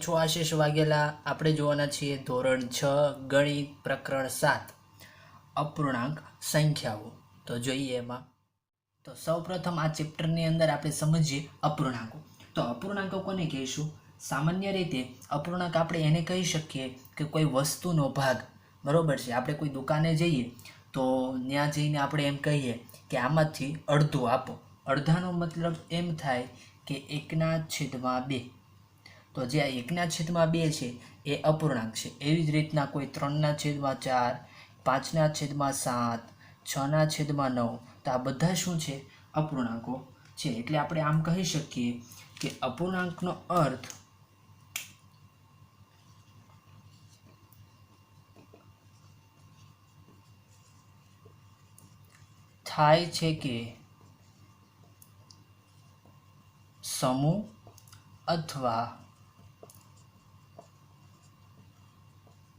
હું છું આશીષ વાઘેલા. આપણે જોવાના છીએ ધોરણ 6 ગણિત પ્રકરણ 7 અપૂર્ણાંક સંખ્યાઓ. તો જોઈએ એમાં. તો સૌપ્રથમ આ ચેપ્ટરની અંદર આપણે સમજીએ અપૂર્ણાંકો. તો અપૂર્ણાંકો કોને કહીશું? સામાન્ય રીતે અપૂર્ણાંક આપણે એને કહી શકીએ કે કોઈ વસ્તુનો ભાગ. બરોબર છે. આપણે કોઈ દુકાને જઈએ તો ત્યાં જઈને આપણે એમ કહીએ કે આમાંથી અડધું આપો. અડધાનો મતલબ એમ થાય કે 1/2. તો જે આ 1/2 છે એ અપૂર્ણાંક છે. એવી જ રીતના કોઈ 3/4, 5/7, 6/9. તો આ બધા શું છે? અપૂર્ણાંકો છે. એટલે આપણે આમ કહી શકીએ કે અપૂર્ણાંકનો અર્થ થાય છે કે સમૂહ અથવા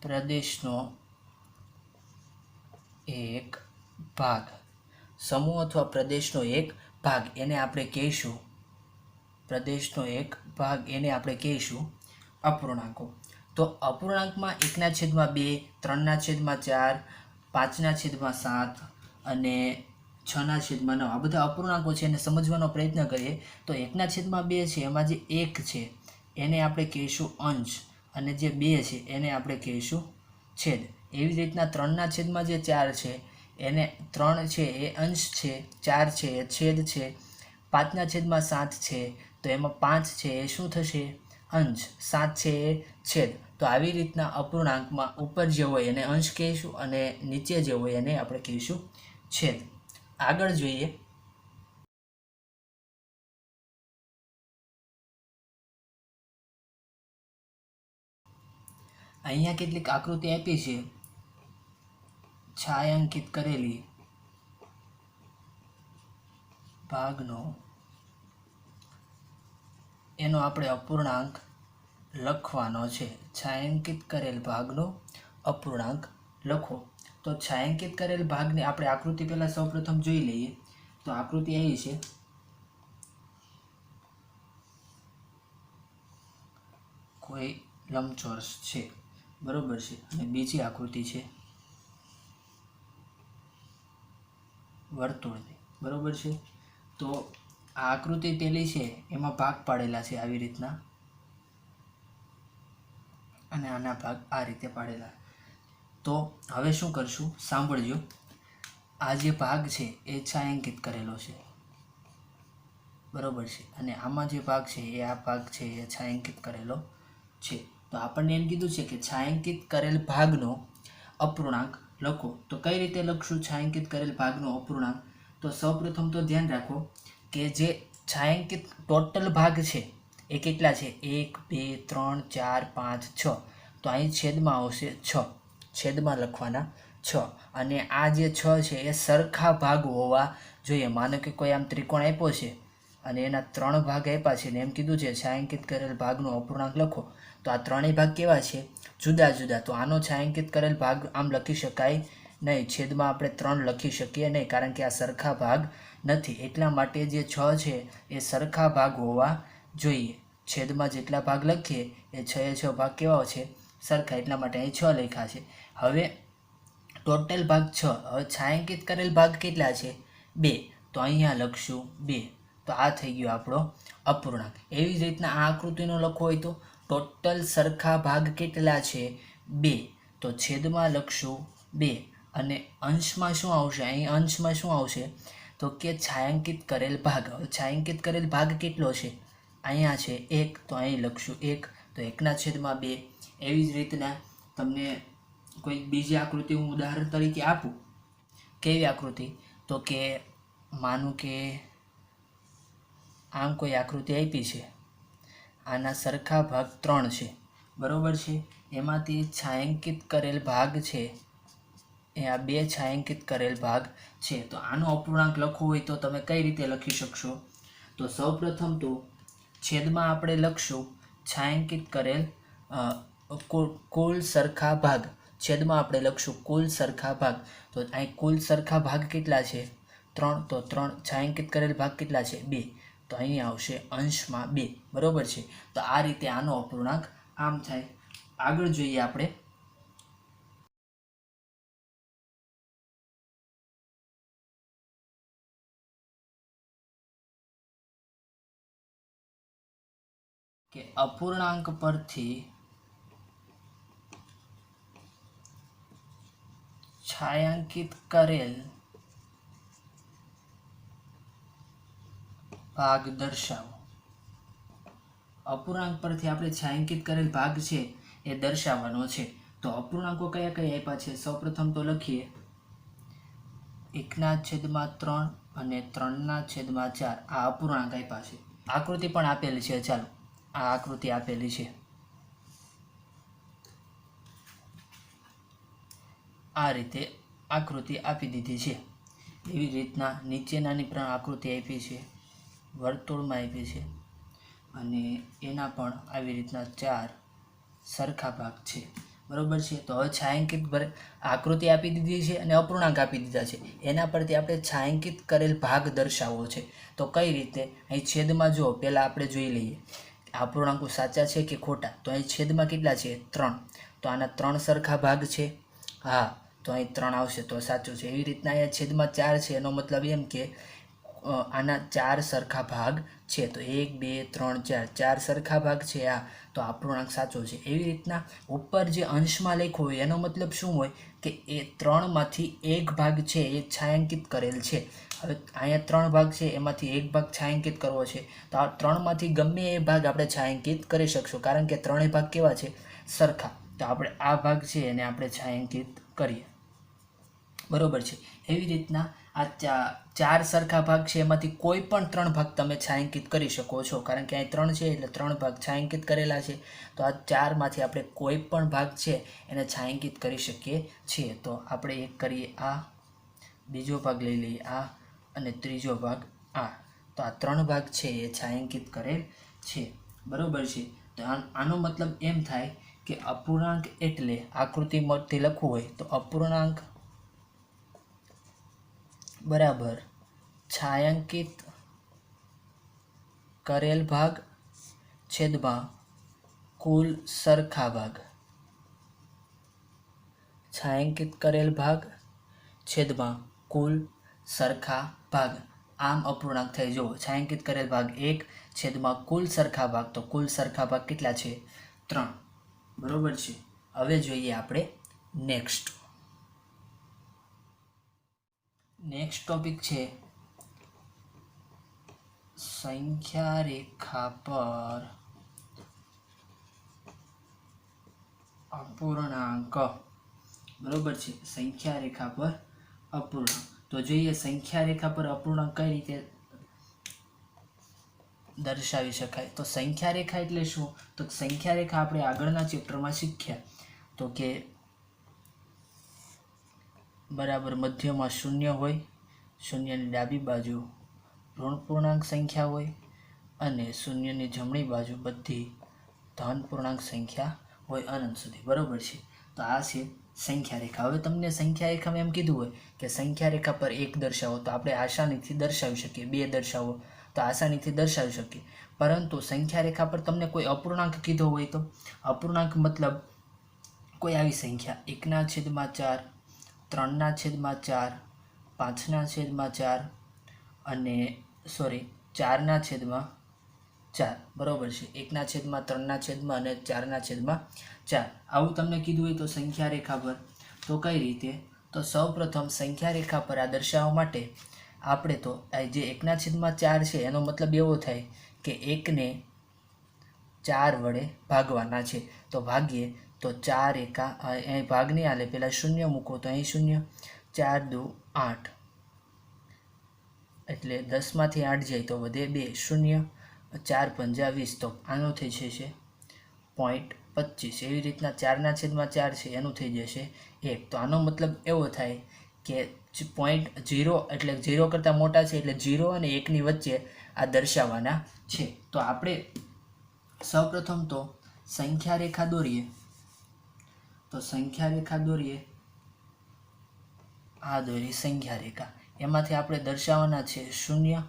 પ્રદેશનો એક ભાગ. સમૂહ અથવા પ્રદેશનો એક ભાગ એને આપણે કહીશું પ્રદેશનો એક ભાગ એને આપણે કહીશું અપૂર્ણાંકો. તો અપૂર્ણાંકમાં 1/2, 3/4, 5/7 અને 6/9 આ બધા અપૂર્ણાંકો છે એને સમજવાનો પ્રયત્ન કરીએ. તો 1/2 છે એમાં જે 1 છે એને આપણે કહીશું અંશ અને જે 2 છે એને આપણે કહીશું છેદ. એવી રીતના 3/4 છે એને 3 છે એ અંશ છે, 4 છે એ છેદ છે, 5/7 છે તો એમાં 5 છે એ શું થશે? અંશ, 7 છે એ છેદ. તો આવી રીતના અપૂર્ણાંકમાં ઉપર જે હોય એને અંશ કહીશું અને નીચે જે હોય એને આપણે કહીશું છેદ. આગળ જોઈએ. અહીંયા કેટલીક આકૃતિ આપી છે છાयांकित કરેલી ભાગનો એનો આપણે અપૂર્ણાંક લખવાનો છે. છાयांकित કરેલ ભાગનો અપૂર્ણાંક લખો. તો છાयांकित કરેલ ભાગની આપણે આકૃતિ પહેલા સૌપ્રથમ જોઈ લઈએ. તો આકૃતિ આવી છે કોઈ લંબચોરસ છે. બરોબર છે. અને બીજી આકૃતિ છે વર્તુળની. બરોબર છે. તો આ આકૃતિ પેલી છે એમાં ભાગ પાડેલા છે આવી રીતના અને આના ભાગ આ રીતે પાડેલા. તો હવે શું કરશું? સાંભળજો. આ જે ભાગ છે એ છાयांकित કરેલો છે. બરોબર છે. અને આમાં જે ભાગ છે એ આ ભાગ છે એ છાयांकित કરેલો છે. તો આપણને એમ કીધું છે કે છાयांकित કરેલ ભાગનો અપૂર્ણાંક લખો. તો કઈ રીતે લખશું છાयांकित કરેલ ભાગનો અપૂર્ણાંક? તો સૌપ્રથમ તો ધ્યાન રાખો કે જે છાयांकित ટોટલ ભાગ છે એ કેટલા છે? 1, 2, 3, 4, 5, 6. તો અહીં છેદમાં આવશે 6. છેદમાં લખવાના 6. અને આ જે 6 છે એ સરખા ભાગ હોવા જોઈએ. માનો કે કોઈ આમ ત્રિકોણ આપ્યો છે અને એના 3 ભાગ આપ્યા છે ને એમ કીધું છે છાयांकित કરેલ ભાગનો અપૂર્ણાંક લખો. તો આ ત્રણેય ભાગ કેવા છે? જુદા જુદા. તો આનો છાयांकित કરેલ ભાગ આમ લખી શકાય નહીં. છેદમાં આપણે 3 લખી શકીએ નહીં કારણ કે આ સરખા ભાગ નથી. એટલા માટે જે 6 છે એ સરખા ભાગ હોવા જોઈએ. છેદમાં જેટલા ભાગ લખીએ એ 6 ભાગ કેવા છે? સરખા. એટલા માટે અહીં 6 લખ્યા છે. હવે ટોટલ ભાગ 6. હવે છાयांकित કરેલ ભાગ કેટલા છે? 2. તો અહીંયા લખશું 2. તો આ થઈ ગયો આપણો અપૂર્ણાંક. એવી જ રીતના આ આકૃતિનો લખવો હોય તો ટોટલ સરખા ભાગ કેટલા છે? 2. તો છેદમાં લખશું 2 અને અંશમાં શું આવશે? અહીં અંશમાં શું આવશે? તો કે છાयांकित કરેલ ભાગ. હવે છાयांकित કરેલ ભાગ કેટલો છે? અહીંયા છે 1. તો અહીં લખશું 1. તો 1/2. એવી જ રીતના તમને કોઈ બીજી આકૃતિ હું ઉદાહરણ તરીકે આપું. કેવી આકૃતિ? તો કે માનું કે આમ કોઈ આકૃતિ આપી છે. આના સરખા ભાગ 3 છે. બરોબર છે. એમાંથી છાयांकित કરેલ ભાગ છે એ આ 2 છાयांकित કરેલ ભાગ છે. તો આનો અપૂર્ણાંક લખવો હોય તો તમે કઈ રીતે લખી શકશો? તો સૌપ્રથમ તો છેદમાં આપણે લખશું છાयांकित કરેલ કુલ સરખા ભાગ. છેદમાં આપણે લખશું કુલ સરખા ભાગ. તો અહીં કુલ સરખા ભાગ કેટલા છે? 3. તો 3 છાयांकित કરેલ ભાગ કેટલા છે? 2. તો અહીં આવશે અંશમાં 2. બરોબર છે. તો આ રીતે આનો અપૂર્ણાંક આમ થાય. આગળ જોઈએ આપણે કે અપૂર્ણાંક પરથી છાयांकित કરેલ ભાગ દર્શાવો. અપૂર્ણાંક પરથી આપણે છાयांकित કરેલ ભાગ છે એ દર્શાવવાનો છે. તો અપૂર્ણાંકો કયા કયા આપ્યા છે? સૌપ્રથમ તો લખીએ 1/3 અને 3/4. આ અપૂર્ણાંક આપ્યા છે. આકૃતિ પણ આપેલી છે. ચાલો આ આકૃતિ આપેલી છે. આ રીતે આકૃતિ આપી દીધી છે. એવી રીતના નીચેનાની પણ આકૃતિ આપી છે, વર્તુળમાં આપી છે, અને એના પણ આવી રીતના 4 સરખા ભાગ છે. બરોબર છે. તો હવે છાयांकित આકૃતિ આપી દીધી છે અને અપૂર્ણાંક આપી દીધા છે. એના પરથી આપણે છાयांकित કરેલ ભાગ દર્શાવવો છે. તો કઈ રીતે? અહીં છેદમાં જો પહેલાં આપણે જોઈ લઈએ અપૂર્ણાંકો સાચા છે કે ખોટા. તો અહીં છેદમાં કેટલા છે? 3. તો આના 3 સરખા ભાગ છે. હા, તો અહીં 3 આવશે તો સાચું છે. એવી રીતના અહીંયા છેદમાં 4 છે. એનો મતલબ એમ કે આના 4 સરખા ભાગ છે. તો 1 2 3 4 4 સરખા ભાગ છે. આ તો અપૂર્ણાંક સાચો છે. એવી રીતના ઉપર જે અંશમાં લખ્યો હોય એનો મતલબ શું હોય કે એ 3માંથી એક ભાગ છે એ છાयांकित કરેલ છે. હવે અહીંયા 3 ભાગ છે, એમાંથી એક ભાગ છાयांकित કરવો છે. તો આ 3માંથી ગમે એ ભાગ આપણે છાयांकित કરી શકશું, કારણ કે ત્રણેય ભાગ કેવા છે? સરખા. તો આપણે આ ભાગ છે એને આપણે છાयांकित કરીએ. બરોબર છે. એવી રીતના આ 4 સરખા ભાગ છે, એમાંથી કોઈ પણ 3 ભાગ તમે છાयांकित કરી શકો છો, કારણ કે અહીં 3 છે એટલે 3 ભાગ છાयांकित કરેલા છે. તો આ 4માંથી આપણે કોઈ પણ ભાગ છે એને છાयांकित કરી શકીએ છીએ. તો આપણે એક કરીએ આ, બીજો ભાગ લઈ લઈએ આ, અને ત્રીજો ભાગ આ. તો આ 3 ભાગ છે એ છાयांकित કરેલ છે. બરોબર છે. તો આનો મતલબ એમ થાય કે અપૂર્ણાંક એટલે આકૃતિમાંથી લખવું હોય તો અપૂર્ણાંક બરાબર છાयांकित કરેલ ભાગ છેદમાં કુલ સરખા ભાગ. છાयांकित કરેલ ભાગ છેદમાં કુલ સરખા ભાગ. આમ અપૂર્ણાંક થઈ. જુઓ, છાयांकित કરેલ ભાગ 1 છેદમાં કુલ સરખા ભાગ. તો કુલ સરખા ભાગ કેટલા છે? 3. બરોબર છે. હવે જોઈએ આપણે નેક્સ્ટ ટોપિક છે સંખ્યા રેખા પર અપૂર્ણાંક. બરોબર છે. સંખ્યા રેખા પર અપૂર્ણાંક. તો જોઈએ સંખ્યા રેખા પર અપૂર્ણાંક કઈ રીતે દર્શાવી શકાય. તો સંખ્યા રેખા એટલે શું? તો સંખ્યા રેખા આપણે આગળના ચેપ્ટરમાં શીખ્યા. તો કે બરાબર મધ્યમાં 0 હોય, શૂન્યની ડાબી બાજુ ઋણ પૂર્ણાંક સંખ્યા હોય, અને શૂન્યની જમણી બાજુ બધી ધન પૂર્ણાંક સંખ્યા હોય અનંત સુધી. બરોબર છે. તો આ છે સંખ્યા રેખા. હવે તમને સંખ્યા રેખામાં એમ કીધું હોય કે સંખ્યા રેખા પર 1 દર્શાવો, તો આપણે આસાનીથી દર્શાવી શકીએ. 2 દર્શાવો તો આસાનીથી દર્શાવી શકીએ. પરંતુ સંખ્યા રેખા પર તમને કોઈ અપૂર્ણાંક કીધો હોય તો અપૂર્ણાંક મતલબ કોઈ આવી સંખ્યા 1/4, 3/4, 5/4 અને 4/4. બરોબર છે. 1/3 અને 4/4 આવું તમને કીધું હોય તો સંખ્યા રેખા પર તો કઈ રીતે? તો સૌપ્રથમ સંખ્યા રેખા પર આ દર્શાવવા માટે આપણે તો જે 1/4 છે એનો મતલબ એવો થાય કે 1ને 4 વડે ભાગવાના છે. તો ભાગીએ તો 4 એકા અહીં ભાગ નહીં આલે, પહેલાં 0 મૂકો તો અહીં 0, 4 દુ 8, એટલે 10માંથી 8 જાય તો વધે 2, 0, 4 પંજા 20. તો આનો થઈ જશે 0.25. એવી રીતના 4/4 છે એનું થઈ જશે 1. તો આનો મતલબ એવો થાય કે 0.0 એટલે 0 કરતાં મોટા છે, એટલે 0 અને 1ની વચ્ચે આ દર્શાવવાના છે. તો આપણે સૌપ્રથમ તો સંખ્યા રેખા દોરીએ. તો સંખ્યા રેખા દોરીએ, આ દોરી સંખ્યા રેખા. એમાંથી આપણે દર્શાવવાના છે 0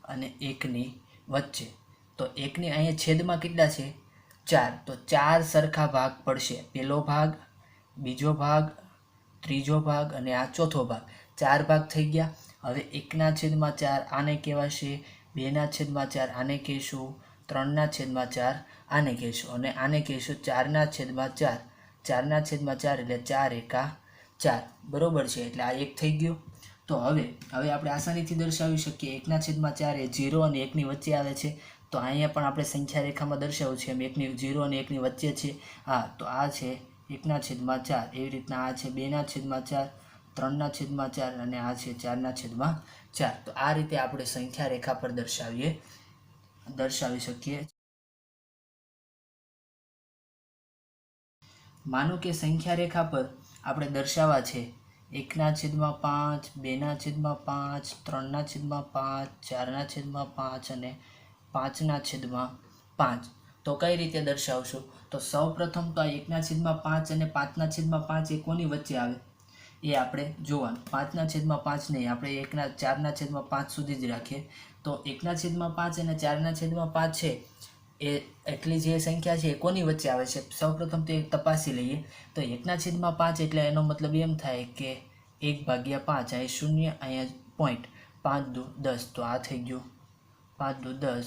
અને 1ની વચ્ચે. તો 1ની અહીંયા છેદમાં કેટલા છે? 4 તો 4 સરખા ભાગ પડશે, પહેલો ભાગ, બીજો ભાગ, ત્રીજો ભાગ અને આ ચોથો ભાગ, 4 ભાગ થઈ ગયા. હવે 1/4 આને કહેવાશે, 2/4 આને કહેશું, 3/4 આને કહેશું અને આને કહેશું 4/4, 4/4 એટલે 4 એકા 4, બરોબર છે. એટલે આ એક થઈ ગયું. તો હવે આપણે આસાનીથી દર્શાવી શકીએ 1/4 એ 0 અને 1ની વચ્ચે આવે છે. તો અહીંયા પણ આપણે સંખ્યા રેખામાં દર્શાવ્યું છે એમ 0 અને 1ની વચ્ચે છે. હા, તો આ છે 1/4, એવી રીતના આ છે 2/4, 3/4 અને આ છે 4/4. તો આ રીતે આપણે સંખ્યા રેખા પર દર્શાવી શકીએ. માનો કે સંખ્યા રેખા પર આપણે દર્શાવવા છે 1/5, 2/5, 3/5, 4/5 અને 5/5. તો કઈ રીતે દર્શાવશું? તો સૌ પ્રથમ તો આ 1/5 અને 5/5 એ કોની વચ્ચે આવે એ આપણે જોવાનું. 5/5 નહીં, આપણે 4/5 સુધી જ રાખીએ. તો 1/5 અને 4/5 છે એ એટલી જે સંખ્યા છે એ કોની વચ્ચે આવે છે સૌપ્રથમ તો એ તપાસી લઈએ. તો 1/5 એટલે એનો મતલબ એમ થાય કે 1/5, અહીં 0, અહીંયા પોઈન્ટ, 5 દુ 10, તો આ થઈ ગયું 5 દુ 10,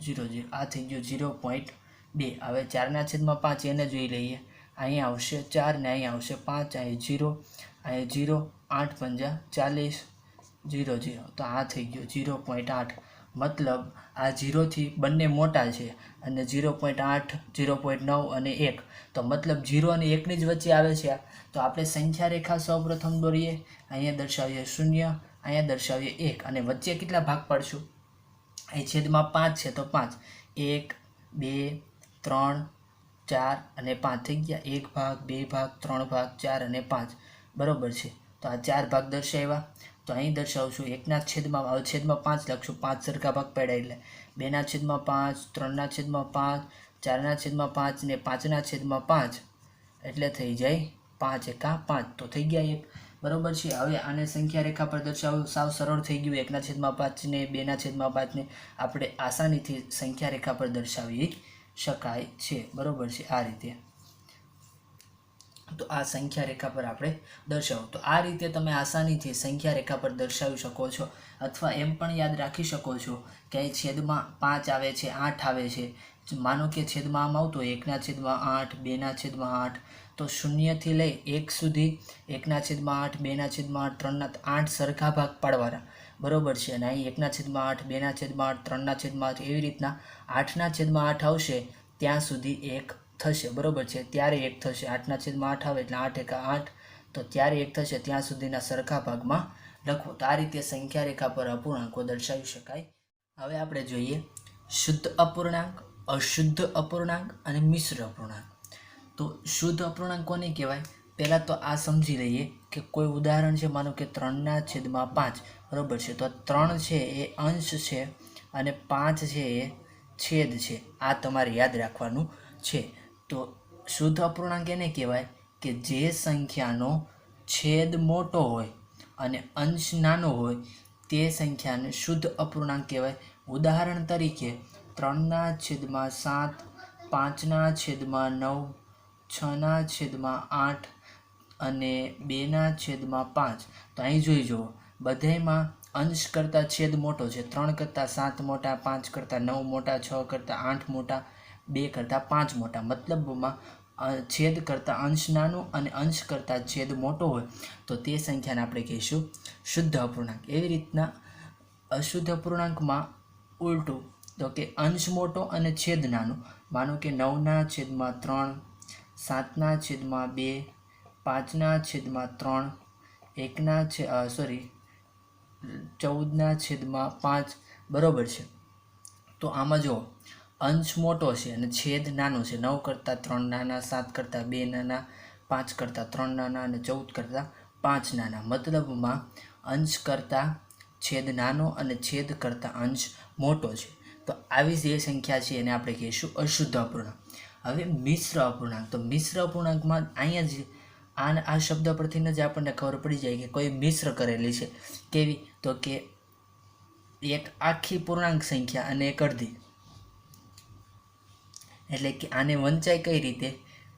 0 0, આ થઈ ગયું 0.2. હવે 4/5 એને જોઈ લઈએ. અહીંયા આવશે 4 ને અહીંયા આવશે 5, અહીં 0, અહીં 0, 8 પંજા 40, 0 0, તો આ થઈ ગયું 0.8. મતલબ આ 0થી બંને મોટા છે અને 0.8, 0.9 અને 1, તો મતલબ 0 અને 1ની જ વચ્ચે આવે છે. તો આપણે સંખ્યા રેખા સૌપ્રથમ દોરીએ. અહીંયા દર્શાવીએ 0, અહીંયા દર્શાવીએ 1 અને વચ્ચે કેટલા ભાગ પાડશું? અહીં છેદમાં 5 છે તો 5, 1, 2, 3, 4 અને 5 થઈ ગયા. 1 ભાગ, 2 ભાગ, 3 ભાગ, 4 અને 5, બરોબર છે. તો આ 4 ભાગ દર્શાવ્યા. તો અહીં દર્શાવશું 1/5 લખશું, 5 સરખા ભાગ પાડ્યા એટલે 2/5, 3/5, 4/5 ને 5/5 એટલે થઈ જાય 5 એકા 5, તો થઈ ગયા 1, બરોબર છે. હવે આને સંખ્યા રેખા પર દર્શાવવું સાવ સરળ થઈ ગયું. 1/5 ને 2/5 ને આપણે આસાનીથી સંખ્યા રેખા પર દર્શાવી શકાય છે, બરોબર છે. આ રીતે તો આ સંખ્યા રેખા પર આપણે દર્શાવો. તો આ રીતે તમે આસાનીથી સંખ્યા રેખા પર દર્શાવી શકો છો. અથવા એમ પણ યાદ રાખી શકો છો કે અહીં છેદમાં 5 આવે છે, 8 આવે છે. માનો કે છેદમાં આમ આવતો 1/8, 2/8, તો 0 થી લઈ 1 સુધી 1/8, 2/8, 3/8 સરખા ભાગ પાડવાના, બરોબર છે. અને અહીં 1/8, 2/8, 3/8 એવી રીતના 8/8 આવશે ત્યાં સુધી 1 થશે, બરોબર છે. ત્યારે 1 થશે. 8/8 આવે એટલે 8 એકા 8, તો ત્યારે 1 થશે ત્યાં સુધીના સરખા ભાગમાં લખો. તો આ રીતે સંખ્યા રેખા પર અપૂર્ણાંકો દર્શાવી શકાય. હવે આપણે જોઈએ શુદ્ધ અપૂર્ણાંક, અશુદ્ધ અપૂર્ણાંક અને મિશ્ર અપૂર્ણાંક. તો શુદ્ધ અપૂર્ણાંક કોને કહેવાય? પહેલાં તો આ સમજી લઈએ કે કોઈ ઉદાહરણ છે, માનો કે 3/5, બરોબર છે. તો 3 છે એ અંશ છે અને 5 છે એ છેદ છે. આ તમારે યાદ રાખવાનું છે. તો શુદ્ધ અપૂર્ણાંક એને કહેવાય કે જે સંખ્યાનો છેદ મોટો હોય અને અંશ નાનો હોય તે સંખ્યાને શુદ્ધ અપૂર્ણાંક કહેવાય. ઉદાહરણ તરીકે 3/7, 5/9, 6/8 અને 2/5. તો અહીં જોઈ જુઓ, બધામાં અંશ કરતાં છેદ મોટો છે. 3 કરતાં 7 મોટા, 5 કરતાં 9 મોટા, 6 કરતાં 8 મોટા, 2 કરતાં 5 મોટા. મતલબમાં છેદ કરતાં અંશ નાનો અને અંશ કરતાં છેદ મોટો હોય તો તે સંખ્યાને આપણે કહીશું શુદ્ધ અપૂર્ણાંક. એવી રીતના અશુદ્ધ અપૂર્ણાંકમાં ઉલટું, તો કે અંશ મોટો અને છેદ નાનો. માનો કે 9/3, 7/2, 5/3, 14/5, બરોબર છે. તો આમાં જો અંશ મોટો છે અને છેદ નાનો છે. 9 કરતાં 3 નાના, 7 કરતાં 2 નાના, 5 કરતાં 3 નાના અને 14 કરતાં 5 નાના. મતલબમાં અંશ કરતાં છેદ નાનો અને છેદ કરતાં અંશ મોટો છે. તો આવી જે સંખ્યા છે એને આપણે કહીશું અશુદ્ધ અપૂર્ણાંક. હવે મિશ્ર અપૂર્ણાંક. તો મિશ્ર અપૂર્ણાંકમાં અહીંયા જ આ શબ્દ પરથી જ આપણને ખબર પડી જાય કે કોઈ મિશ્ર કરેલી છે. કેવી? તો કે એક આખી પૂર્ણાંક સંખ્યા અને એક અડધી. એટલે કે આને વંચાય કઈ રીતે?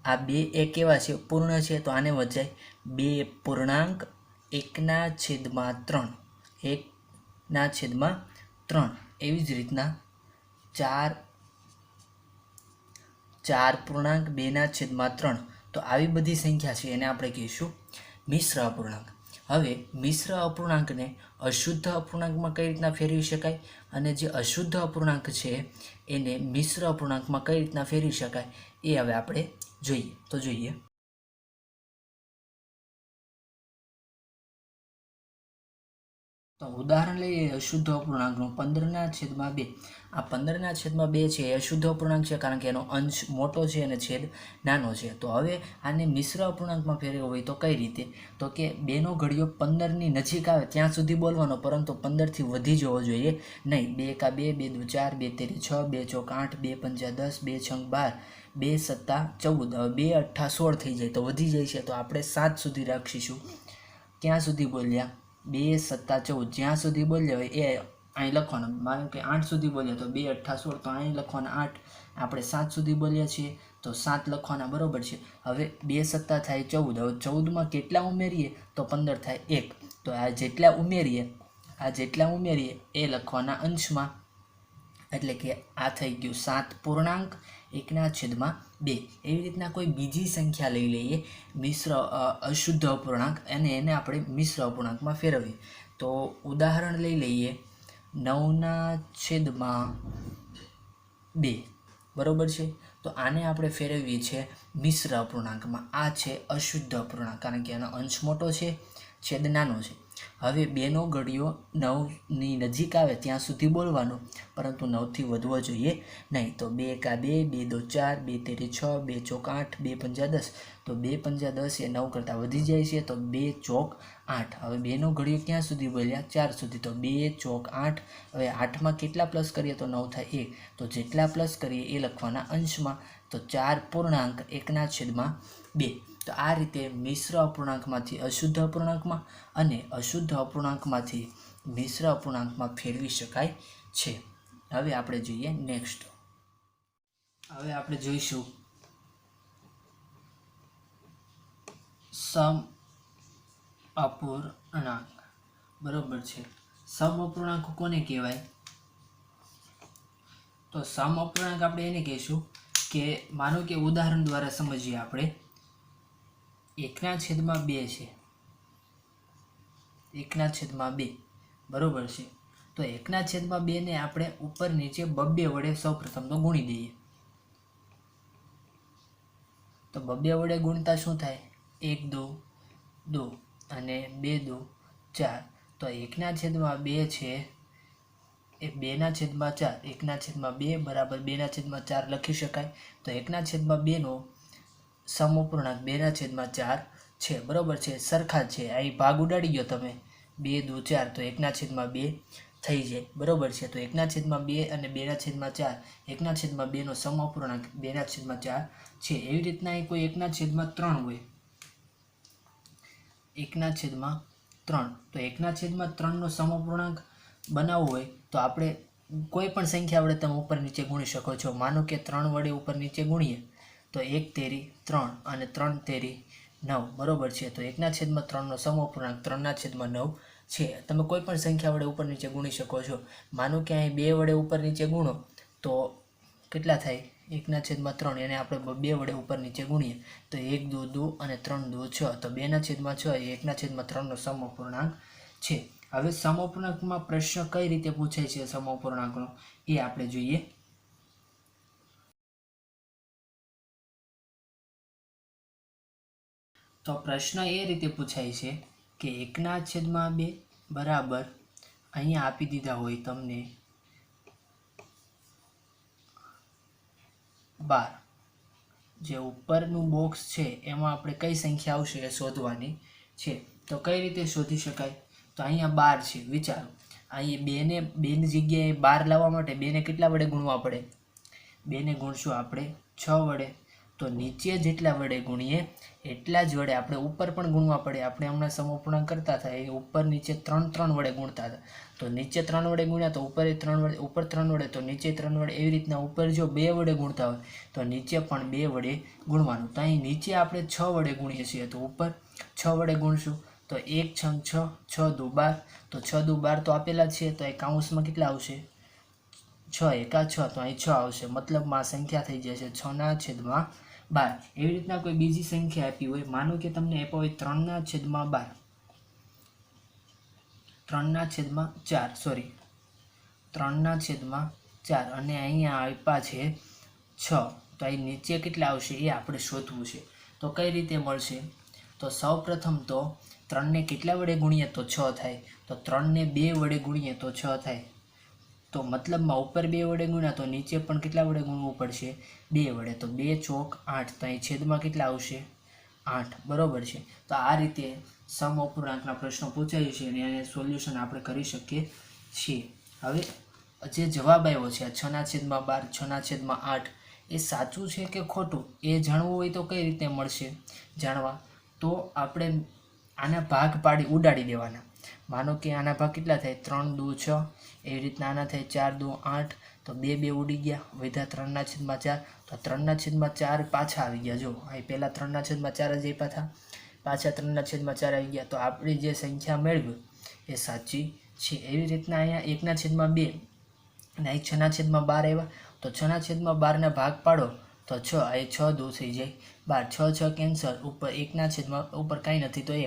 આ બે એ કેવા છે? પૂર્ણ છે, તો આને વંચાય 2.1/3, 1/3. એવી જ રીતના 4.2/3. તો આવી બધી સંખ્યા છે એને આપણે કહીશું મિશ્ર અપૂર્ણાંક. હવે મિશ્ર અપૂર્ણાંકને અશુદ્ધ અપૂર્ણાંકમાં કઈ રીતના ફેરવી શકાય અને જે અશુદ્ધ અપૂર્ણાંક છે એને મિશ્ર અપૂર્ણાંકમાં કઈ રીતના ફેરવી શકાય એ હવે આપણે જોઈએ. તો ઉદાહરણ લઈએ અશુદ્ધ અપૂર્ણાંકનું 15/2. આ 15/2 છે એ અશુદ્ધ અપૂર્ણાંક છે, કારણ કે એનો અંશ મોટો છે અને છેદ નાનો છે. તો હવે આને મિશ્ર અપૂર્ણાંકમાં ફેરવવો હોય તો કઈ રીતે? તો કે 2નો ઘડિયો 15ની નજીક આવે ત્યાં સુધી બોલવાનો, પરંતુ 15થી વધી જવો જોઈએ નહીં. 2 એકા 2, 2 દુ 4, 2 તેરી 6, 2 ચોક 8, 2 પંજા 10, 2 છંગ 12, 2 સત્તા 14. હવે 2 અઠ્ઠા 16 થઈ જાય તો વધી જાય છે, તો આપણે 7 સુધી રાખીશું. ક્યાં સુધી બોલ્યા? 2 સત્તા 14, જ્યાં સુધી બોલ્યા હોય એ અહીં લખવાનું. માનો કે 8 સુધી બોલ્યા તો 2 અઠ્ઠા 16, તો અહીં લખવાના 8. આપણે 7 સુધી બોલ્યા છીએ તો 7 લખવાના, બરોબર છે. હવે 2 સત્તા થાય 14. હવે 14માં કેટલા ઉમેરીએ તો 15 થાય 1. તો આ જેટલા ઉમેરીએ એ લખવાના અંશમાં, એટલે કે આ થઈ ગયું 7.1/2. એવી રીતના કોઈ બીજી સંખ્યા લઈ લઈએ અશુદ્ધ અપૂર્ણાંક, અને એને આપણે મિશ્ર અપૂર્ણાંકમાં ફેરવીએ. તો ઉદાહરણ લઈ લઈએ 9/2, બરોબર છે. તો આને આપણે ફેરવીએ છીએ મિશ્ર અપૂર્ણાંકમાં. આ છે અશુદ્ધ અપૂર્ણાંક, કારણ કે એનો અંશ મોટો છે, છેદ નાનો છે. હવે 2નો ઘડિયો 9ની નજીક આવે ત્યાં સુધી બોલવાનું, પરંતુ 9થી વધવો જોઈએ નહીં. તો 2 એકા 2, 2 દુ 4, 2 તેરી 6, 2 ચોક 8, 2 પંજા 10. તો 2 પંજા 10 એ 9 કરતાં વધી જાય છે, તો 2 ચોક 8. હવે 2નો ઘડિયો ક્યાં સુધી બોલ્યા? 4 સુધી. તો 2 ચોક 8. હવે 8માં કેટલા પ્લસ કરીએ તો 9 થાય 1. તો જેટલા પ્લસ કરીએ એ લખવાના અંશમાં, તો 4.1/2. તો આ રીતે મિશ્ર અપૂર્ણાંકમાંથી અશુદ્ધ અપૂર્ણાંકમાં અને અશુદ્ધ અપૂર્ણાંકમાંથી મિશ્ર અપૂર્ણાંકમાં ફેરવી શકાય છે. હવે આપણે જોઈએ નેક્સ્ટ. હવે આપણે જોઈશું સમ અપૂર્ણાંક, બરોબર છે. સમ અપૂર્ણાંક કોને કહેવાય? તો સમ અપૂર્ણાંક આપણે એને કહીશું કે માનો કે ઉદાહરણ દ્વારા સમજીએ આપણે. 1/2 છે, 1/2, બરોબર છે. તો 1/2 ને આપણે ઉપર નીચે 2 વડે સૌપ્રથમ તો ગુણી દઈએ. તો 2 વડે ગુણતા શું થાય? 1 દુ 2 અને 2 દુ 4. તો 1/2 છે એ 2/4. 1/2 બરાબર 2/4 લખી શકાય. તો 1/2 નો સમ અપૂર્ણાંક 2/4 છે, બરોબર છે. સરખા છે, અહીં ભાગ ઉડાડી ગયો તમે, 2 દુ 4, તો 1/2 થઈ જાય, બરોબર છે. તો 1/2 અને 2/4, 1/2 નો સમ અપૂર્ણાંક 2/4 છે. એવી રીતના અહીં કોઈ 1/3 હોય, 1/3, તો 1/3 નો સમ અપૂર્ણાંક બનાવવો હોય તો આપણે કોઈ પણ સંખ્યા વડે તમે ઉપર નીચે ગુણી શકો છો. માનો કે 3 વડે ઉપર નીચે ગુણીએ તો 1 તેરી 3 અને 3 તેરી 9, બરોબર છે. તો 1/3 નો સમ અપૂર્ણાંક 3/9 છે. તમે કોઈ પણ સંખ્યા વડે ઉપર નીચે ગુણી શકો છો. માનો કે અહીં 2 વડે ઉપર નીચે ગુણો તો કેટલા થાય? 1/3. એને આપણે 2 વડે ઉપર નીચે ગુણીએ તો 1 દુ 2 અને 3 દુ 6. તો 2/6 એ 1/3 નો સમ અપૂર્ણાંક છે. હવે સમ અપૂર્ણાંકમાં પ્રશ્ન કઈ રીતે પૂછાય છે સમ અપૂર્ણાંકનો એ આપણે જોઈએ. તો પ્રશ્ન એ રીતે પૂછાય છે કે 1/2 બરાબર અહીંયા આપી દીધા હોય તમને 12. જે ઉપરનું બોક્સ છે એમાં આપણે કઈ સંખ્યા આવશે એ શોધવાની છે. તો કઈ રીતે શોધી શકાય? તો અહીંયા 12 છે. વિચારો, અહીં 2ની જગ્યાએ 12 લાવવા માટે 2ને કેટલા વડે ગુણવા પડે? 2ને ગુણશું આપણે 6 વડે. તો નીચે જેટલા વડે ગુણીએ એટલા જ વડે આપણે ઉપર પણ ગુણવા પડે. આપણે હમણાં સમઅપૂર્ણાંક કરતા હતા એ ઉપર નીચે 3 વડે ગુણતા હતા. તો નીચે 3 વડે ગુણ્યા તો ઉપર 3 વડે, ઉપર 3 વડે તો નીચે 3 વડે. એવી રીતના ઉપર જો 2 વડે ગુણતા હોય તો નીચે પણ 2 વડે ગુણવાનું. તો અહીં નીચે આપણે 6 વડે ગુણીએ છીએ તો ઉપર 6 વડે ગુણશું તો 1 6 6 દુ 12. તો 6 દુ 12 તો આપેલા જ છે તો એ કાઉન્સમાં કેટલા આવશે? 6 એકા 6 તો અહીં 6 આવશે. મતલબમાં સંખ્યા થઈ જશે 6/12. એવી રીતના કોઈ બીજી સંખ્યા આપી હોય, માનો કે તમને આપ્યો હોય 3/12, 3/4 સોરી 3/4 અને અહીંયા આપ્યા છે 6. તો અહીં નીચે કેટલા આવશે એ આપણે શોધવું છે. તો કઈ રીતે મળશે? તો સૌ પ્રથમ તો 3ને કેટલા વડે ગુણીએ તો 6 થાય. તો 3ને 2 વડે ગુણીએ તો 6 થાય. તો મતલબમાં ઉપર 2 વડે ગુણ્યા તો નીચે પણ કેટલા વડે ગુણવું પડશે? 2 વડે. તો 2 ચોક 8. તો અહીં છેદમાં કેટલા આવશે? 8. બરોબર છે. તો આ રીતે સમઅપૂર્ણાંકના પ્રશ્નો પૂછાય છે અને એને સોલ્યુશન આપણે કરી શકીએ છીએ. હવે જે જવાબ આવ્યો છે 6/12, 6/8 એ સાચું છે કે ખોટું એ જાણવું હોય તો કઈ રીતે મળશે જાણવા? તો આપણે આના ભાગ પાડી ઉડાડી દેવાના. માનો કે આના ભાગ કેટલા થાય? 3 દુ 6. એવી રીતના આના થાય 4 દુ 8. તો 2 ઉડી ગયા, વધ્યા 3/4. તો 3/4 પાછા આવી ગયા. જો અહીં પહેલાં 3/4 જ આપ્યા હતા, પાછા 3/4 આવી ગયા. તો આપણી જે સંખ્યા મેળવી એ સાચી છે. એવી રીતના અહીંયા 1/2 અને અહીં 6/12 આવ્યા. તો 6/12 ના ભાગ પાડો તો 6, અહીં 6 દુ થઈ જાય 12. 6 કેન્સલ, ઉપર 1/, ઉપર કાંઈ નથી તો 1,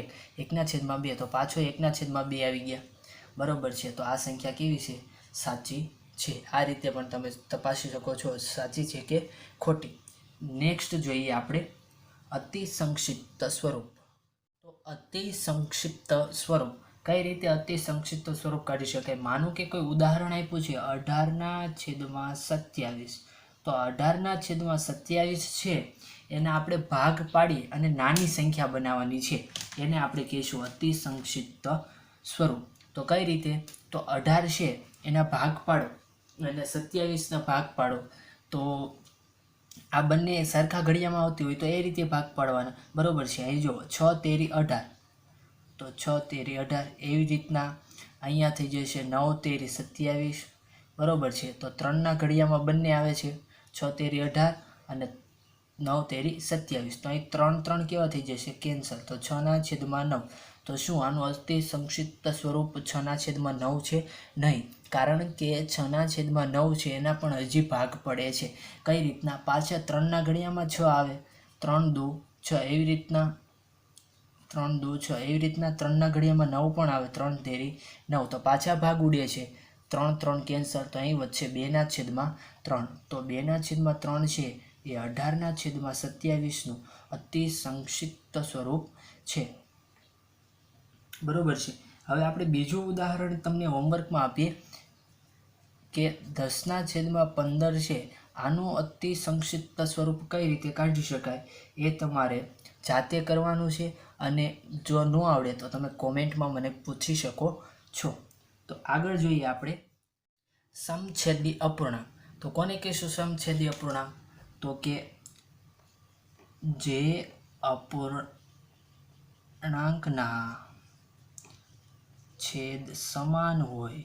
1/2. તો પાછો 1/2 આવી ગયા. બરોબર છે. તો આ સંખ્યા કેવી છે? સાચી છે. આ રીતે પણ તમે તપાસી શકો છો સાચી છે કે ખોટી. નેક્સ્ટ જોઈએ આપણે અતિ સંક્ષિપ્ત સ્વરૂપ. તો અતિ સંક્ષિપ્ત સ્વરૂપ કઈ રીતે અતિ સંક્ષિપ્ત સ્વરૂપ કાઢી શકાય? માનો કે કોઈ ઉદાહરણ આપ્યું છે 18/27. તો 18/27 છે એને આપણે ભાગ પાડી અને નાની સંખ્યા બનાવવાની છે. એને આપણે કહીશું અતિ સંક્ષિપ્ત સ્વરૂપ. તો કઈ રીતે? તો 18 છે એના ભાગ પાડો અને 27ના ભાગ પાડો. તો આ બંને સરખા ઘડિયામાં આવતી હોય તો એ રીતે ભાગ પાડવાના. બરોબર છે. અહીં જો 6 તેરી 18. તો 6 તેરી 18. એવી રીતના અહીંયા થઈ જશે 9 તેરી 27. બરોબર છે. તો 3ના ઘડિયામાં બંને આવે છે 6 તેરી 18 અને 9 તેરી 27. તો અહીં 3 કેવા થઈ જશે? કેન્સલ. તો 6/9. તો શું આનું અતિ સંક્ષિપ્ત સ્વરૂપ 6/9 છે? નહીં, કારણ કે 6/9 છે એના પણ હજી ભાગ પડે છે. કઈ રીતના? પાછા 3ના ઘડિયામાં 6 આવે, 3 દુ 6. એવી રીતના 3 દુ 6. એવી રીતના 3ના ઘડિયામાં 9 પણ આવે, 3 તેરી 9. તો પાછા ભાગ ઉડે છે 3 કેન્સલ. તો અહીં વધશે 2/3. તો 2/3 છે એ 18/27નું અતિ સંક્ષિપ્ત સ્વરૂપ છે. બરોબર છે. હવે આપણે બીજું ઉદાહરણ તમને હોમવર્કમાં આપીએ કે 10/15 છે. આનું અતિ સંક્ષિપ્ત સ્વરૂપ કઈ રીતે કાઢી શકાય એ તમારે જાતે કરવાનું છે. અને જો ન આવડે તો તમે કોમેન્ટમાં મને પૂછી શકો છો. તો આગળ જોઈએ આપણે સમછેદી અપૂર્ણાંક. તો કોને કહીશું સમછેદી અપૂર્ણાંક? તો કે જે અપૂર્ણાંકના છેદ સમાન હોય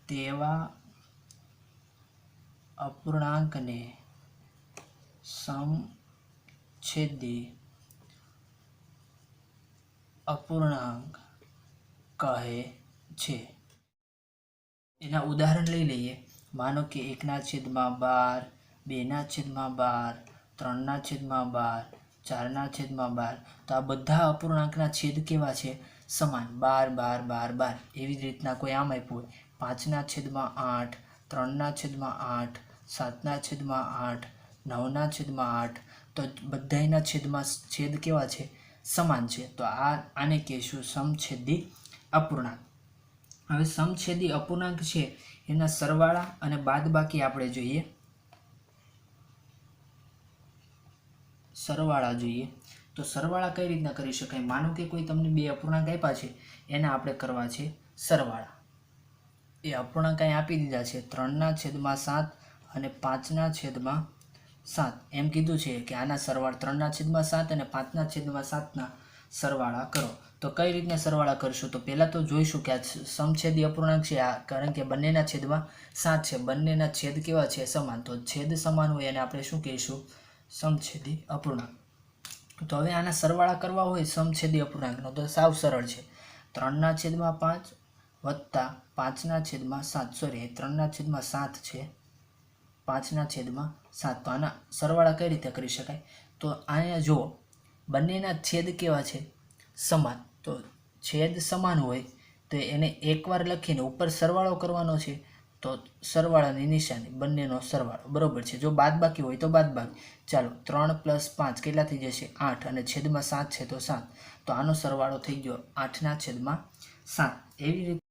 તેવા અપૂર્ણાંકને સમછેદી અપૂર્ણાંક કહે છે. એના ઉદાહરણ લઈ લઈએ. માનો કે 1/12, 2/12, 3/12, 4/12. તો આ બધા અપૂર્ણાંકના છેદ કેવા છે? સમાન. 12, 12, 12, 12. એવી જ રીતના કોઈ આમ આપ્યું હોય 5/8, 3/8, 7/8, 9/8. તો બધાના છેદ કેવા છે? સમાન છે. તો આને કહીશું સમછેદી અપૂર્ણાંક. હવે સમછેદી અપૂર્ણાંક છે એના સરવાળા અને બાદબાકી આપણે જોઈએ. સરવાળા જોઈએ. તો સરવાળા કઈ રીતના કરી શકાય? માનો કે કોઈ તમને 2 અપૂર્ણાંક આપ્યા છે એના આપણે કરવા છે સરવાળા. એ અપૂર્ણાંક અહીં આપી દીધા છે 3/7 અને 5/7 એમ કીધું છે કે આના સરવાળા 3/7 અને 5/7ના સરવાળા કરો. તો કઈ રીતના સરવાળા કરશું? તો પહેલાં તો જોઈશું કે આ સમછેદી અપૂર્ણાંક છે, આ કારણ કે બંનેના છેદમાં 7 છે, બંનેના છેદ કેવા છે? સમાન. તો છેદ સમાન હોય અને આપણે શું કહીશું? સમછેદી અપૂર્ણાંક. તો હવે આના સરવાળા કરવા હોય સમછેદી અપૂર્ણાંકનો તો સાવ સરળ છે. 3/5 વત્તા 5/7, સોરી 3/7 છે, 5/7. તો આના સરવાળા કઈ રીતે કરી શકાય? તો અહીંયા જુઓ, બંનેના છેદ કેવા છે? સમાન. તો છેદ સમાન હોય તો એને એકવાર લખીને ઉપર સરવાળો કરવાનો છે. તો સરવાળાની નિશાની બંનેનો સરવાળો, બરોબર છે. જો બાદબાકી હોય તો બાદબાકી. ચાલો, 3 + 5 કેટલા થઈ જશે? 8 અને છેદમાં 7 છે તો 7. તો આનો સરવાળો થઈ ગયો 8/7. એવી રીતે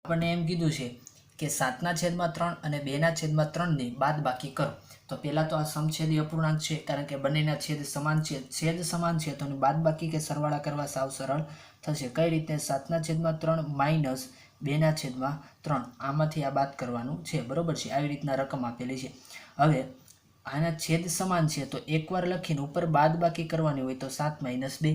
આપણને એમ કીધું છે કે 7/3 અને 2/3ની બાદબાકી કરો. તો પહેલાં તો આ સમછેદી અપૂર્ણાંક છે, કારણ કે બંનેના છેદ સમાન છે. છેદ સમાન છે તો બાદબાકી કે સરવાળા કરવા સાવ સરળ થશે. કઈ રીતે? 7/3 માઇનસ 2/3, આમાંથી આ બાદ કરવાનું છે, બરોબર છે. આવી રીતના રકમ આપેલી છે. હવે આના છેદ સમાન છે તો એકવાર લખીને ઉપર બાદબાકી કરવાની હોય તો 7 - 2,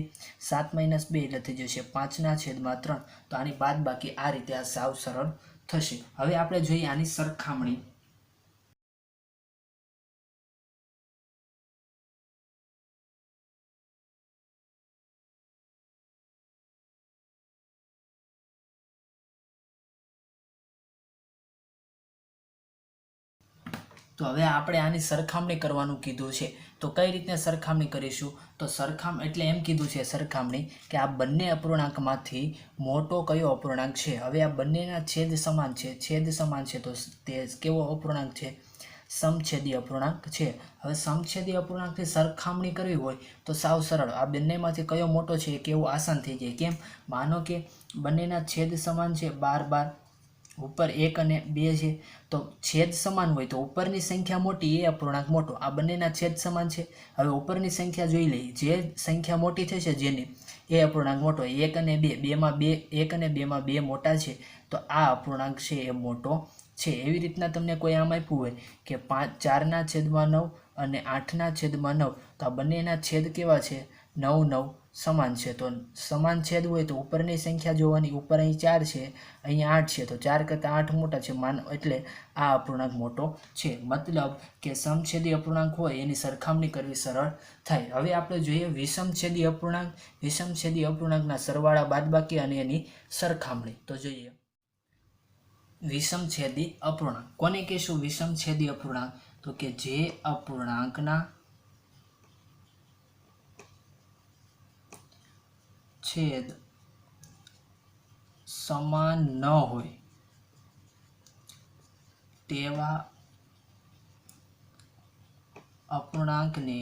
7 - 2 એટલે થઈ જશે 5/3. તો આની બાદબાકી આ રીતે આ સાવ સરળ થશે. હવે આપણે જોઈએ આની સરખામણી. તો હવે આપણે આની સરખામણી કરવાનું કીધું છે. તો કઈ રીતે સરખામણી કરીશું? તો એટલે એમ કીધું છે સરખામણી કે આ બંને અપૂર્ણાંકમાંથી મોટો કયો અપૂર્ણાંક છે. હવે આ બંનેના છેદ સમાન છે, તો તે કેવો અપૂર્ણાંક છે? સમછેદી અપૂર્ણાંક છે. હવે સમછેદી અપૂર્ણાંકની સરખામણી કરવી હોય તો સાવ સરળ. આ બંનેમાંથી કયો મોટો છે એ કેવું આસાન થઈ જાય. કેમ? માનો કે બંનેના છેદ સમાન છે, 12, ઉપર 1 અને 2 છે. તો છેદ સમાન હોય તો ઉપરની સંખ્યા મોટી એ અપૂર્ણાંક મોટો. આ બંનેના છેદ સમાન છે. હવે ઉપરની સંખ્યા જોઈ લઈએ. જે સંખ્યા મોટી થશે જેની, એ અપૂર્ણાંક મોટો. 1 અને 2, 1 અને 2માં 2 મોટા છે, તો આ અપૂર્ણાંક છે એ મોટો છે. એવી રીતના તમને કોઈ આમ આપ્યું હોય કે 4/9 અને 8/9, તો આ બંનેના છેદ કેવા છે? 9, 9 સમાન છે. તો સમાન છેદ હોય તો ઉપરની સંખ્યા જોવાની. ઉપર અહીં 4 છે, અહીંયા 8 છે, તો 4 કરતાં 8 મોટા છે, એટલે આ અપૂર્ણાંક મોટો છે. મતલબ કે સમછેદી અપૂર્ણાંક હોય એની સરખામણી કરવી સરળ થાય. હવે આપણે જોઈએ વિષમછેદી અપૂર્ણાંક. વિષમછેદી અપૂર્ણાંકના સરવાળા, બાદબાકી અને એની સરખામણી. તો જોઈએ વિષમછેદી અપૂર્ણાંક. કોને કહેશું વિષમછેદી અપૂર્ણાંક? તો કે જે અપૂર્ણાંકના છેદ સમાન ન હોય તેવા અપૂર્ણાંકને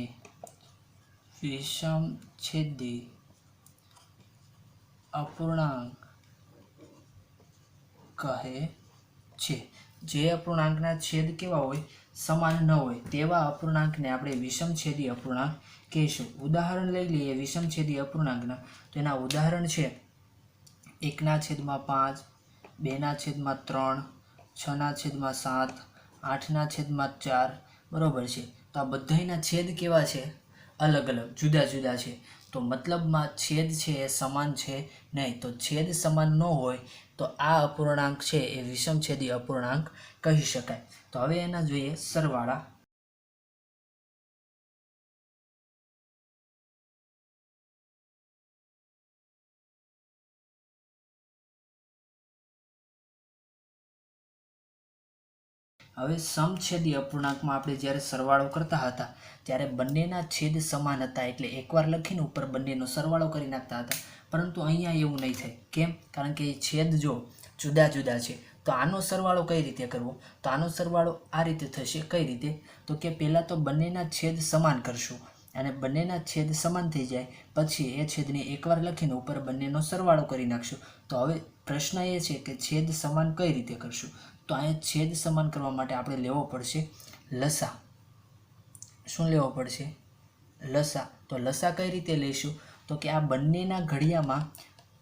વિષમછેદી અપૂર્ણાંક કહે છે. જે અપૂર્ણાંકના છેદ કેવા હોય? સમાન ન હોય તેવા અપૂર્ણાંકને આપણે વિષમછેદી અપૂર્ણાંક કહીશું. ઉદાહરણ લઈ લઈએ વિષમછેદી અપૂર્ણાંકના. તો એના ઉદાહરણ છે 1/5, 2/3, 6/7, 8/4, બરોબર છે. તો આ બધાના છેદ કેવા છે? અલગ અલગ, જુદા જુદા છે. તો મતલબમાં છેદ છે એ સમાન છે નહીં. તો છેદ સમાન ન હોય તો આ અપૂર્ણાંક છે એ વિષમછેદી અપૂર્ણાંક કહી શકાય. તો હવે એના જોઈએ સરવાળા. હવે સમછેદી અપૂર્ણાંકમાં આપણે જ્યારે સરવાળો કરતા હતા ત્યારે બંનેના છેદ સમાન હતા, એટલે એકવાર લખીને ઉપર બંનેનો સરવાળો કરી નાખતા હતા. પરંતુ અહીંયા એવું નહીં થાય. કેમ? કારણ કે છેદ જો જુદા જુદા છે. તો આનો સરવાળો કઈ રીતે કરવો? તો આનો સરવાળો આ રીતે થશે. કઈ રીતે? તો કે પહેલાં તો બંનેના છેદ સમાન કરશું, અને બંનેના છેદ સમાન થઈ જાય પછી એ છેદને એકવાર લખીને ઉપર બંનેનો સરવાળો કરી નાખશું. તો હવે પ્રશ્ન એ છે કે છેદ સમાન કઈ રીતે કરશું? તો અહીંયા છેદ સમાન કરવા માટે આપણે લેવો પડશે લસા. શું લેવો પડશે? લસા. તો લસા કઈ રીતે લઈશું? તો કે આ બંનેના ઘડિયામાં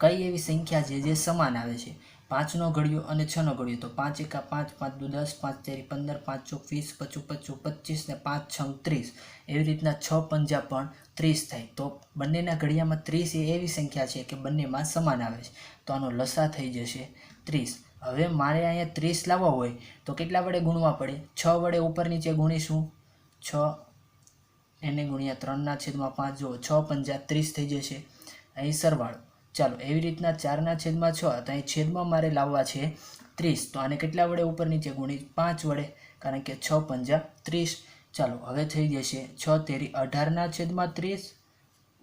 કઈ એવી સંખ્યા છે જે સમાન આવે છે. 5નો ઘડિયો અને 6નો ઘડિયો. તો 5 એકા 5, 5 દુ 10, 5 તેરી 15, 5 ચોક 20, 25 25 ને 5 છંગ 30. એવી રીતના 6 પંજા પણ 30 થાય. તો બંનેના ઘડિયામાં 30 એ એવી સંખ્યા છે કે બંનેમાં સમાન આવે છે. તો આનો લસા થઈ જશે 30. હવે મારે અહીંયા 30 લાવવા હોય તો કેટલા વડે ગુણવા પડે? 6 વડે ઉપર નીચે ગુણીશું. 6 એને ગુણ્યા 3/5. જુઓ 6 પંજા 30 થઈ જશે. અહીં સરવાળો. ચાલો એવી રીતના 4/6. તો અહીં છેદમાં મારે લાવવા છે 30. તો આને કેટલા વડે ઉપર નીચે ગુણી? 5 વડે, કારણ કે 6 પંજા 30. ચાલો હવે થઈ જશે 6 તેરી 18/30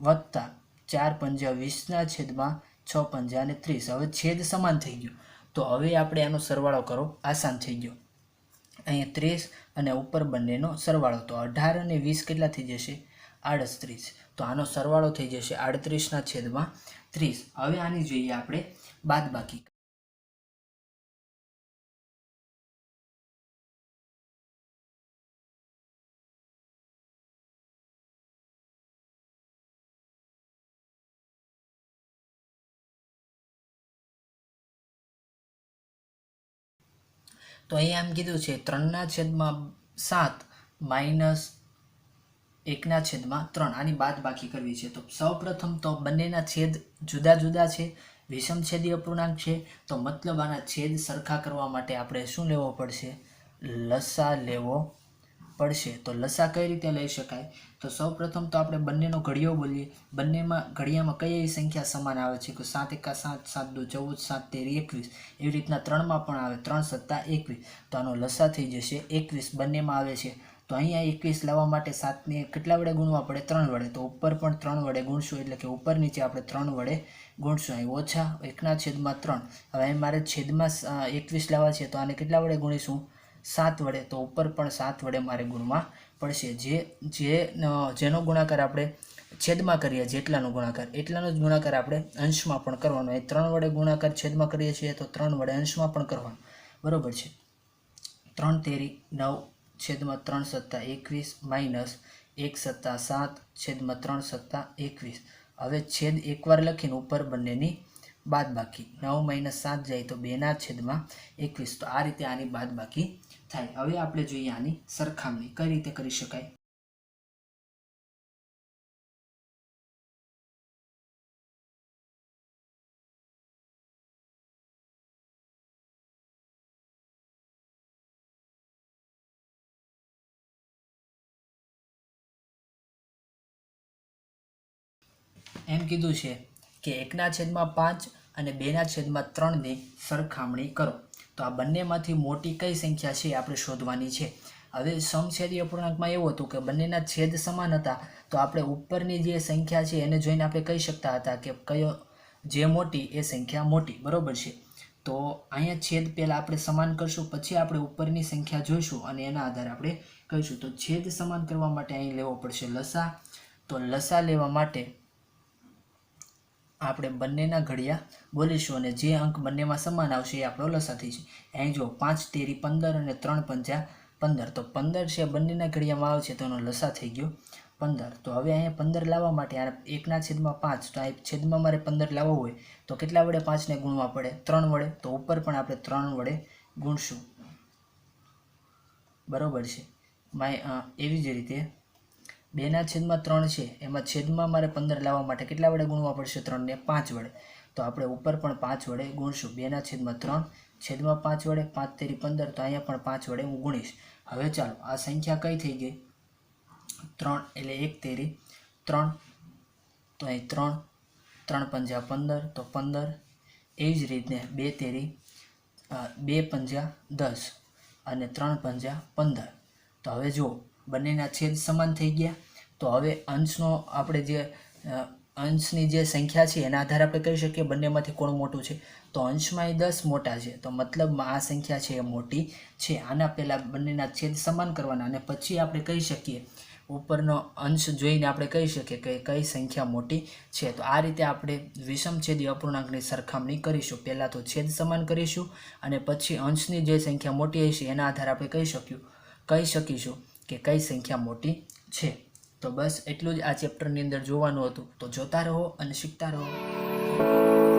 વત્તા 4 પંજા 20/6 પંજા અને 30. હવે છેદ સમાન થઈ ગયો. તો હવે આપણે આનો સરવાળો કરો, આસાન થઈ ગયો. અહીંયા 30 અને ઉપર બંનેનો સરવાળો. તો 18 અને 20 કેટલા થઈ જશે? 38. તો આનો સરવાળો થઈ જશે 38/30. હવે આની જોઈએ આપણે બાદબાકી. તો અહીંયા એમ કીધું છે 3/7 માઇનસ 1/3. આની બાદબાકી કરવી છે. તો સૌપ્રથમ તો બંનેના છેદ જુદા જુદા છે, વિષમછેદી અપૂર્ણાંક છે. તો મતલબ આના છેદ સરખા કરવા માટે આપણે શું લેવો પડશે? લસા લેવો પડશે. તો લસા કઈ રીતે લઈ શકાય? તો સૌપ્રથમ તો આપણે બંનેનો ઘડિયો બોલીએ. બંનેમાં ઘડિયામાં કઈ એવી સંખ્યા સમાન આવે છે કે 7 એકા 7, 7 દુ 14, 7 તેરી 21. એવી રીતના 3માં પણ આવે 3 સત્તા 21. તો આનો લસા થઈ જશે 21. બંનેમાં આવે છે. તો અહીંયા 21 લાવવા માટે 7ને કેટલા વડે ગુણવા પડે? 3 વડે. તો ઉપર પણ 3 વડે ગુણશું, એટલે કે ઉપર નીચે આપણે 3 વડે ગુણશું. અહીં ઓછા 1/3. હવે અહીં મારે છેદમાં 21 લાવવા છે, તો આને કેટલા વડે ગુણીશું? 7 વડે. તો ઉપર પણ 7 વડે મારે ગુણવા પડશે. જેનો ગુણાકાર આપણે છેદમાં કરીએ, જેટલાનો ગુણાકાર એટલાનો જ ગુણાકાર આપણે અંશમાં પણ કરવાનો. એ 3 વડે ગુણાકાર છેદમાં કરીએ છીએ તો 3 વડે અંશમાં પણ કરવાનો. બરોબર છે. 3 તેરી 9 છેદમાં 3 સત્તા 21 માઇનસ 1 સત્તા 7 છેદમાં 3 સત્તા 21. હવે છેદ એકવાર લખીને ઉપર બંનેની બાદબાકી. 9 - 7 જાય તો 2/21. તો આ રીતે આની બાદબાકી થાય. હવે આપણે જોઈએ આની સરખામણી કઈ રીતે કરી શકાય. એમ કીધું છે કે 1/5 અને 2/3ની સરખામણી કરો. તો આ બંનેમાંથી મોટી કઈ સંખ્યા છે આપણે શોધવાની છે. હવે સમછેદી અપૂર્ણાંકમાં એવું હતું કે બંનેના છેદ સમાન હતા. તો આપણે ઉપરની જે સંખ્યા છે એને જોઈને આપણે કહી શકતા હતા કે કયો જે મોટી એ સંખ્યા મોટી. બરોબર છે. તો અહીંયા છેદ પહેલાં આપણે સમાન કરશું, પછી આપણે ઉપરની સંખ્યા જોઈશું અને એના આધારે આપણે કહીશું. તો છેદ સમાન કરવા માટે અહીં લેવો પડશે લસા. તો લસા લેવા માટે આપણે બંનેના ઘડિયા બોલીશું અને જે અંક બંનેમાં સમાન આવશે એ આપણો લસા થઈ છે. અહીં જો 5 તેરી 15 અને 3 પંજા 15. તો 15 છે બંનેના ઘડિયામાં આવે છે, તો એનો લસા થઈ ગયો 15. તો હવે અહીંયા 15 લાવવા માટે 1/5. તો આ છેદમાં મારે 15 લાવવો હોય તો કેટલા વડે 5ને ગુણવા પડે? 3 વડે. તો ઉપર પણ આપણે 3 વડે ગુણશું. બરોબર છે. એવી જ રીતે 2/3 છે, એમાં છેદમાં મારે 15 લાવવા માટે કેટલા વડે ગુણવા પડશે? 3ને 5 વડે. તો આપણે ઉપર પણ 5 વડે ગુણશું. 2/3 છેદમાં 5 વડે. 5 તેરી 15. તો અહીંયા પણ 5 વડે હું ગુણીશ. હવે ચાલો આ સંખ્યા કઈ થઈ ગઈ? 3 એટલે 1 તેરી 3. તો અહીં 3 3 પંજા 15. તો 15. એવી જ રીતે 2 તેરી 2 પંજા 10 અને 3 પંજા 15. તો હવે જુઓ બંનેના છેદ સમાન થઈ ગયા. તો હવે અંશનો આપણે જે અંશની જે સંખ્યા છે એના આધારે આપણે કહી શકીએ બંનેમાંથી કોણ મોટું છે. તો અંશમાં એ 10 મોટા છે, તો મતલબમાં આ સંખ્યા છે એ મોટી છે. આના પહેલાં બંનેના છેદ સમાન કરવાના અને પછી આપણે કહી શકીએ ઉપરનો અંશ જોઈને આપણે કહી શકીએ કે કઈ સંખ્યા મોટી છે. તો આ રીતે આપણે વિષમછેદી અપૂર્ણાંકની સરખામણી કરીશું. પહેલાં તો છેદ સમાન કરીશું અને પછી અંશની જે સંખ્યા મોટી હશે એના આધારે આપણે કહી શકીશું કે કઈ સંખ્યા મોટી છે. તો બસ એટલું જ આ ચેપ્ટરની અંદર જોવાનું હતું. તો જોતા રહો અને શીખતા રહો.